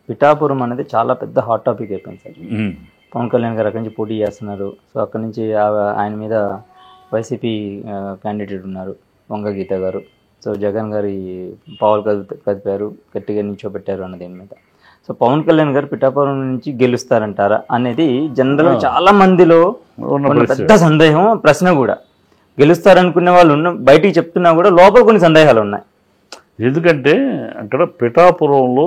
పిఠాపురం అనేది చాలా పెద్ద హాట్ టాపిక్ అయిపోయింది సార్. పవన్ కళ్యాణ్ గారు అక్కడి నుంచి పోటీ చేస్తున్నారు. సో అక్కడి నుంచి ఆయన మీద వైసీపీ క్యాండిడేట్ ఉన్నారు వంగ గీత గారు. సో జగన్ గారి పావులు కదిపారు, గట్టిగా నిల్చోబెట్టారు అన్న దీని మీద. సో పవన్ కళ్యాణ్ గారు పిఠాపురం నుంచి గెలుస్తారంటారా అనేది జనరల్ చాలా మందిలో పెద్ద సందేహం, ప్రశ్న కూడా. గెలుస్తారనుకునే వాళ్ళు బయటికి చెప్తున్నా కూడా లోపల కొన్ని సందేహాలు ఉన్నాయి. ఎందుకంటే అక్కడ పిఠాపురంలో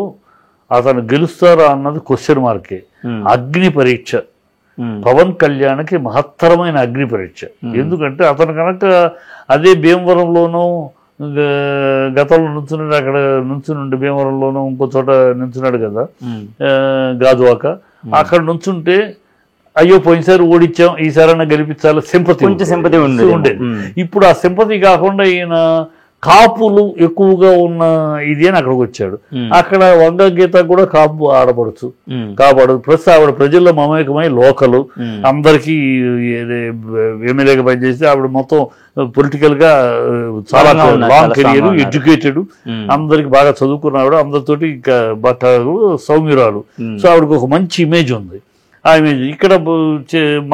అతను గెలుస్తారా అన్నది క్వశ్చన్ మార్కే. అగ్ని పరీక్ష పవన్ కళ్యాణ్కి మహత్తరమైన అగ్ని పరీక్ష. ఎందుకంటే అతను కనుక అదే భీమవరంలోనూ గతంలో నుంచున్నాడు, అక్కడ నుంచుండి భీమవరంలోనూ ఇంకో చోట నుంచున్నాడు కదా గాజువాక, అక్కడ నుంచుంటే అయ్యో పోయినసారి ఓడిచ్చాం ఈసారైనా గెలిపించాలి సింపతి ఉండేది. ఇప్పుడు ఆ సింపతి కాకుండా ఈయన కాపులు ఎక్కువగా ఉన్న ఇది అని అక్కడికి వచ్చాడు. అక్కడ వంగ గీత కూడా కాపు ఆడపడచ్చు ప్లస్ ఆవిడ ప్రజల్లో మమేకమై లోకలు అందరికీ ఎమ్మెల్యేగా పనిచేసి ఆవిడ మొత్తం పొలిటికల్ గా చాలా లాంగ్ కెరియర్, ఎడ్యుకేటెడ్, అందరికి బాగా చదువుకున్నాడు, అందరితోటి సౌమ్యురాలు. సో ఆవిడకి ఒక మంచి ఇమేజ్ ఉంది. ఆ ఇమేజ్ ఇక్కడ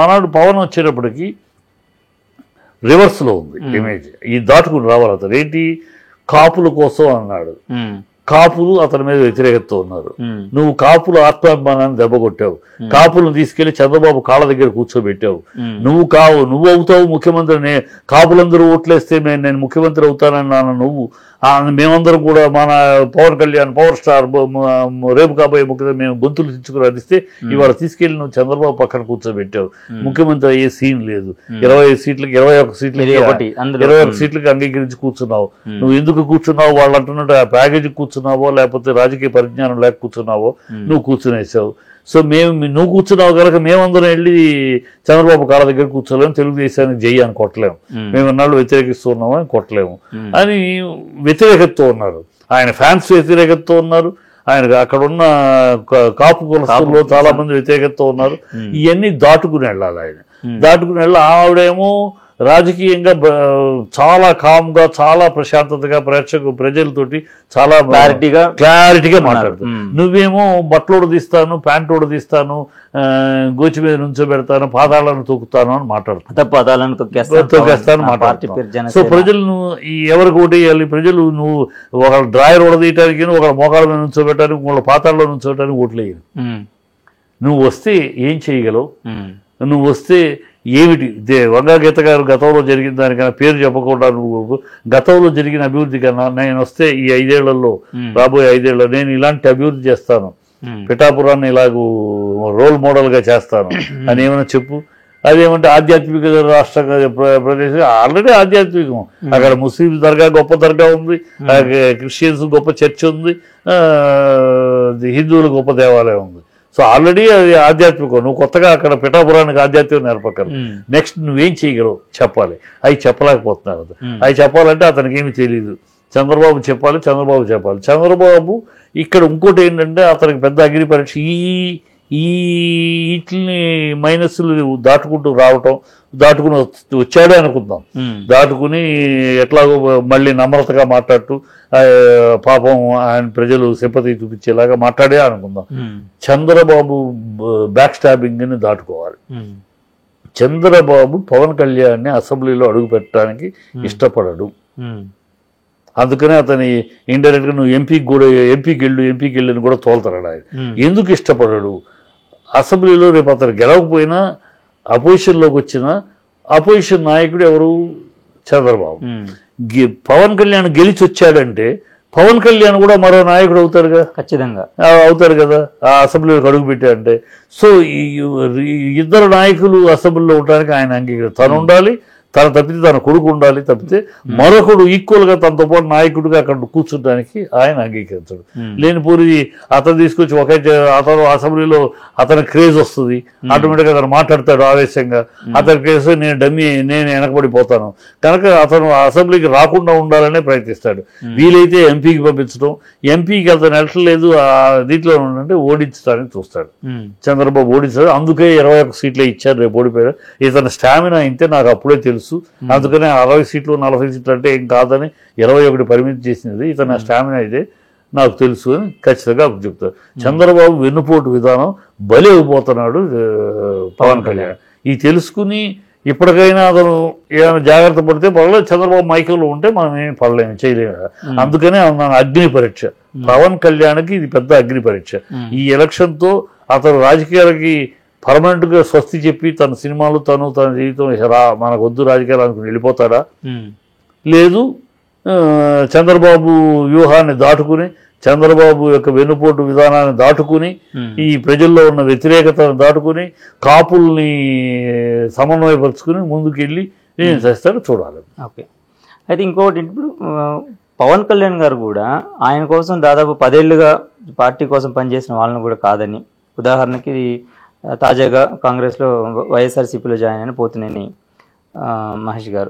మనాడు పవన్ వచ్చేటప్పటికి రివర్స్లో ఉంది ఇమేజ్. ఈ దాటుకుని రావాలి అతను. ఏంటి కాపుల కోసం అన్నాడు, కాపులు అతని మీద వ్యతిరేకత ఉన్నారు. నువ్వు కాపుల ఆత్మాభిమానాన్ని దెబ్బకొట్టావు, కాపులను తీసుకెళ్లి చంద్రబాబు కాళ్ళ దగ్గర కూర్చోబెట్టావు. నువ్వు అవుతావు ముఖ్యమంత్రి, కాపులందరూ ఓట్లేస్తే నేను ముఖ్యమంత్రి అవుతానన్నాను నువ్వు. మేమందరం కూడా మన పవన్ కళ్యాణ్ పవర్ స్టార్ రేపు కాబోయే ముఖ్యమంత్రి మేము గొంతులు తెచ్చుకుని అందిస్తే ఇవాళ తీసుకెళ్లి నువ్వు చంద్రబాబు పక్కన కూర్చోబెట్టావు. ముఖ్యమంత్రి అయ్యే సీన్ లేదు. 21 సీట్లకి అంగీకరించి కూర్చున్నావు. నువ్వు ఎందుకు కూర్చున్నావు వాళ్ళు అంటున్నట్టు ఆ ప్యాకేజీ కూర్చున్నావో లేకపోతే రాజకీయ పరిజ్ఞానం లేక కూర్చున్నావో నువ్వు కూర్చునేసావు. సో నువ్వు కూర్చున్నావు కనుక మేమందరం వెళ్ళి చంద్రబాబు కాళ్ళ దగ్గర కూర్చోలేము, తెలుగుదేశానికి జై అని కొట్టలేము, మేము ఎన్నాళ్ళు వ్యతిరేకిస్తున్నాము అని కొట్టలేము అని వ్యతిరేకతతో ఉన్నారు. ఆయన ఫ్యాన్స్ వ్యతిరేకతతో ఉన్నారు, ఆయన అక్కడున్న కాపు కులస్తుల్లో చాలా మంది వ్యతిరేకతతో ఉన్నారు. ఇవన్నీ దాటుకుని వెళ్ళాలి ఆయన. దాటుకుని వెళ్ళి ఆవిడేమో రాజకీయంగా చాలా కామ్గా చాలా ప్రశాంతతగా ప్రజలతోటి చాలా క్లారిటీగా మాట్లాడుతావు. నువ్వేమో బట్టలోడు తీస్తాను, ప్యాంటోడు తీస్తాను, గోచి మీద నుంచోబెడతాను, పాదాలను తొక్కుతాను అని మాట్లాడుతాను, తొక్కేస్తాను మాట్లాడుతాను. సో ప్రజలు ఎవరికి ఓటు వేయాలి? ప్రజలు నువ్వు ఒక డ్రాయర్ ఉడదీయటానికి, ఒక మోకాళ్ళ మీద నుంచోబెట్టడానికి, వాళ్ళ పాతాల్లో నుంచోబెట్టడానికి ఓట్లు వేయదు. నువ్వు వస్తే ఏం చేయగలవు? నువ్వు వస్తే ఏమిటి? వంగ గీత గారు గతంలో జరిగిన దానికన్నా పేరు చెప్పకుండా నువ్వు గతంలో జరిగిన అభివృద్ధి కన్నా నేను వస్తే ఈ 5 ఏళ్లలో రాబోయే 5 ఏళ్ళలో నేను ఇలాంటి అభివృద్ధి చేస్తాను, పిఠాపురాన్ని ఇలాగూ రోల్ మోడల్గా చేస్తాను అని ఏమైనా చెప్పు. అదేమంటే ఆధ్యాత్మిక రాష్ట్ర ప్రదేశం ఆల్రెడీ ఆధ్యాత్మికం. అక్కడ ముస్లిం దర్గా గొప్ప దర్గా ఉంది, క్రిస్టియన్స్ గొప్ప చర్చ్ ఉంది, హిందువులు గొప్ప దేవాలయం ఉంది. సో ఆల్రెడీ అది ఆధ్యాత్మికం. నువ్వు కొత్తగా అక్కడ పిఠాపురానికి ఆధ్యాత్మికం నేర్పగలరు. నెక్స్ట్ నువ్వేం చేయగలవు చెప్పాలి. అవి చెప్పలేకపోతున్నారు. అవి చెప్పాలంటే అతనికి ఏమి తెలియదు. చంద్రబాబు చెప్పాలి. చంద్రబాబు ఇక్కడ ఇంకోటి ఏంటంటే అతనికి పెద్ద అగ్ని పరీక్ష. వీటిని మైనస్లు దాటుకుంటూ రావటం, దాటుకుని వచ్చాడే అనుకుందాం. దాటుకుని ఎట్లాగో మళ్ళీ నమ్రతగా మాట్లాడుతూ పాపం ఆయన ప్రజలు సింపతి చూపించేలాగా మాట్లాడే అనుకుందాం. చంద్రబాబు బ్యాక్ స్టాబింగ్ని దాటుకోవాలి. చంద్రబాబు పవన్ కళ్యాణ్ని అసెంబ్లీలో అడుగు పెట్టడానికి ఇష్టపడడు. అందుకనే అతని ఇండైరెక్ట్గా నువ్వు ఎంపీకి వెళ్ళు అని కూడా తోలుతాడు ఆయన. ఎందుకు ఇష్టపడడు? అసెంబ్లీలో రేపు అతను గెలవకపోయినా అపోజిషన్లోకి వచ్చిన అపోజిషన్ నాయకుడు ఎవరు? చంద్రబాబు. పవన్ కళ్యాణ్ గెలిచి వచ్చాడంటే పవన్ కళ్యాణ్ కూడా మరో నాయకుడు అవుతారుగా, ఖచ్చితంగా అవుతారు కదా ఆ అసెంబ్లీలోకి అడుగు పెట్టాడంటే. సో ఇద్దరు నాయకులు అసెంబ్లీలో ఉండడానికి ఆయన అంగీకరించారు. తను ఉండాలి, తన తప్పితే తన కొడుకు ఉండాలి, తప్పితే మరొకడు ఈక్వల్గా తనతో పాటు నాయకుడిగా అక్కడ కూర్చుంటానికి ఆయన అంగీకరించడు. లేనిపోయి అతను తీసుకొచ్చి అతను అసెంబ్లీలో అతని క్రేజ్ వస్తుంది, ఆటోమేటిక్గా అతను మాట్లాడతాడు ఆవేశంగా. అతని క్రేజ్ నేను వెనకబడిపోతాను కనుక అతను అసెంబ్లీకి రాకుండా ఉండాలనే ప్రయత్నిస్తాడు. వీలైతే ఎంపీకి పంపించడం, ఎంపీకి అతను వెళ్ళట్లేదు దీంట్లో ఉండంటే ఓడించడానికి చూస్తాడు. చంద్రబాబు ఓడించాడు. అందుకే 21 సీట్లే ఇచ్చారు. రేపు ఓడిపోయారు. ఇతని స్టామినా అయితే నాకు అప్పుడే తెలుసు. అందుకనే 60 సీట్లు 40 సీట్లు అంటే ఏం కాదని 21 పరిమితి చేసినది. ఇతను స్టామినా అయితే నాకు తెలుసు అని ఖచ్చితంగా అప్పుడు చెప్తారు. చంద్రబాబు వెన్నుపోటు విధానం బలి అయిపోతున్నాడు పవన్ కళ్యాణ్. ఇది తెలుసుకుని ఇప్పటికైనా అతను ఏమైనా జాగ్రత్త పడితే పర్వాలేదు, చంద్రబాబు మైకంలో ఉంటే మనం ఏమి పడలేము, చేయలేము. అందుకనే అగ్ని పరీక్ష పవన్ కళ్యాణ్కి, ఇది పెద్ద అగ్ని పరీక్ష. ఈ ఎలక్షన్తో అతను రాజకీయాలకి పర్మనెంట్గా స్వస్తి చెప్పి తన సినిమాలు తన జీవితం మనకు వద్దు రాజకీయాలు అనుకుని వెళ్ళిపోతాడా, లేదు చంద్రబాబు వ్యూహాన్ని దాటుకుని, చంద్రబాబు యొక్క వెన్నుపోటు విధానాన్ని దాటుకుని, ఈ ప్రజల్లో ఉన్న వ్యతిరేకతను దాటుకుని, కాపుల్ని సమన్వయపరుచుకుని ముందుకెళ్ళి ఏం చేస్తాడో చూడాలి. ఓకే. అయితే ఇంకొకటి, ఇప్పుడు పవన్ కళ్యాణ్ గారు కూడా ఆయన కోసం దాదాపు 10 ఏళ్లుగా పార్టీ కోసం పనిచేసిన వాళ్ళని కూడా కాదని, ఉదాహరణకి తాజాగా కాంగ్రెస్లో వైఎస్ఆర్సీపీలో జాయిన్ అయిన పోతినేని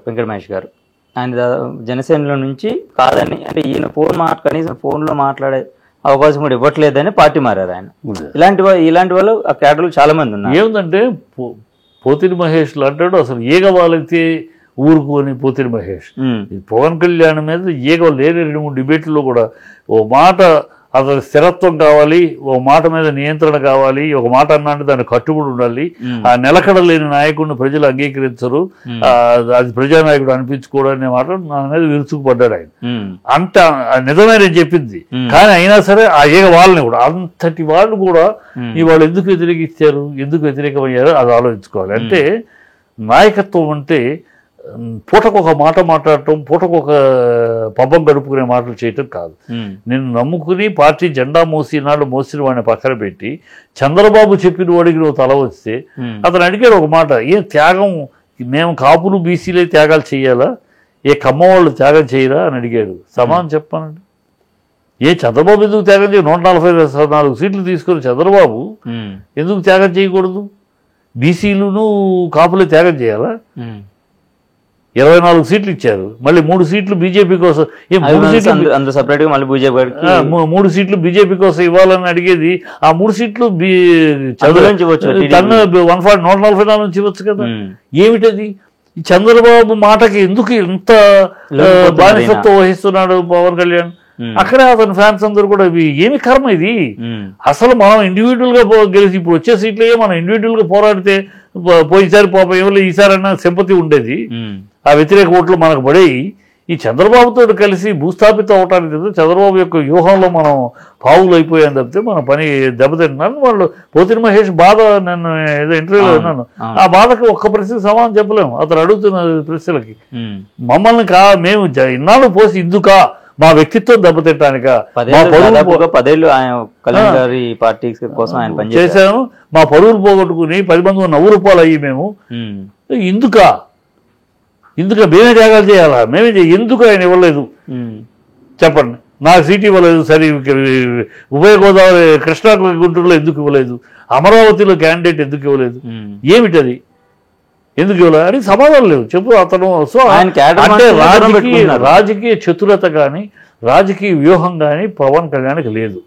వెంకట మహేష్ గారు, ఆయన జనసేనలో నుంచి కాదని, అంటే ఈయన కనీసం ఫోన్లో మాట్లాడే అవకాశం కూడా ఇవ్వట్లేదని పార్టీ మారారు ఆయన. ఇలాంటి వాళ్ళు ఆ క్యాడర్లు చాలా మంది ఉన్నారు. ఏముందంటే పోతిని మహేష్ అంటాడు అసలు ఈగ వాళ్ళైతే ఊరుకోని పోతిని మహేష్ పవన్ కళ్యాణ్ మీద ఈగ లేని 2-3 డిబేట్లో కూడా ఓ మాట అతని స్థిరత్వం కావాలి, ఓ మాట మీద నియంత్రణ కావాలి, ఒక మాట అన్నాంటే దాన్ని కట్టుబడి ఉండాలి, ఆ నిలకడ లేని నాయకుడిని ప్రజలు అంగీకరించరు, అది ప్రజానాయకుడు అనిపించుకోవడం అనే మాట నా మీద విరుచుకుపడ్డాడు ఆయన. అంత నిజమే నేను చెప్పింది. కానీ అయినా సరే ఆ ఏగ వాళ్ళని కూడా, అంతటి వాళ్ళు కూడా ఇవాళ ఎందుకు వ్యతిరేకించారు, ఎందుకు వ్యతిరేకమయ్యారో అది ఆలోచించుకోవాలి. అంటే నాయకత్వం అంటే పూటకొక మాట మాట్లాడటం, పూటకొక పబ్బం గడుపుకునే మాటలు చేయటం కాదు. నేను నమ్ముకుని పార్టీ జెండా మోసిన వాడిని పక్కన పెట్టి చంద్రబాబు చెప్పిన వాడికి నువ్వు తల వస్తే, అతను అడిగాడు ఒక మాట, ఏం త్యాగం, మేము కాపులు బీసీలే త్యాగాలు చేయాలా, ఏ కమ్మ వాళ్ళు త్యాగం చేయరా అని అడిగాడు. సమానం చెప్పానండి. చంద్రబాబు ఎందుకు త్యాగం చేయ, 144 సీట్లు తీసుకుని చంద్రబాబు ఎందుకు త్యాగం చేయకూడదు? బీసీలును కాపులే త్యాగం చేయాలా? 24 సీట్లు ఇచ్చారు, మళ్ళీ 3 సీట్లు బీజేపీ కోసం, 3 సీట్లు బీజేపీ కోసం ఇవ్వాలని అడిగేది. ఆ 3 సీట్లు 144 నుంచి ఇవ్వచ్చు కదా. ఏమిటది? చంద్రబాబు మాటకి ఎందుకు ఇంత బానిసత్వం వహిస్తున్నాడు పవన్ కళ్యాణ్? అక్కడే అతని ఫ్యాన్స్ అందరూ కూడా ఏమి కర్మ ఇది? అసలు మనం ఇండివిజువల్ గా గెలిచి ఇప్పుడు వచ్చే సీట్లే మనం ఇండివిజువల్ గా పోరాడితే పోయినసారి పాపం ఎవరు ఈసారైనా సింపతి ఉండేది, ఆ వ్యతిరేక ఓట్లు మనకు పడేవి. ఈ చంద్రబాబుతో కలిసి భూస్థాపితం అవటానికి చంద్రబాబు యొక్క వ్యూహంలో మనం పావులు అయిపోయాను తప్పితే మన పని దెబ్బతింటున్నాను. వాళ్ళు పోతిని మహేష్ బాధ, నన్ను ఏదో ఇంటర్వ్యూలో విన్నాను, ఆ బాధకి ఒక్క ప్రశ్నకి సమాధానం చెప్పలేము. అతను అడుగుతున్న ప్రశ్నలకి మమ్మల్ని మేము ఇన్నాళ్ళు పోసి ఇందుకా, మా వ్యక్తిత్వం దెబ్బతింటానిక, 10 ఏళ్ళు పార్టీ కోసం ఆయన చేశాను, మా పరువులు పోగొట్టుకుని 10 మంది నవ్వు రూపాయలు అయ్యి మేము ఇందుక మేమే త్యాగాలు చేయాలా? మేమే ఎందుకు ఆయన ఇవ్వలేదు చెప్పండి. నాకు సీట్ ఇవ్వలేదు, సరే ఉభయ గోదావరి కృష్ణా గుంటూరులో ఎందుకు ఇవ్వలేదు, అమరావతిలో క్యాండిడేట్ ఎందుకు ఇవ్వలేదు, ఏమిటది ఎందుకు ఇవ్వలేదు అని సమాధానం లేవు. చెప్పు అతను. సో అంటే రాజకీయ చతురత కానీ రాజకీయ వ్యూహం కానీ పవన్ కళ్యాణ్కి లేదు.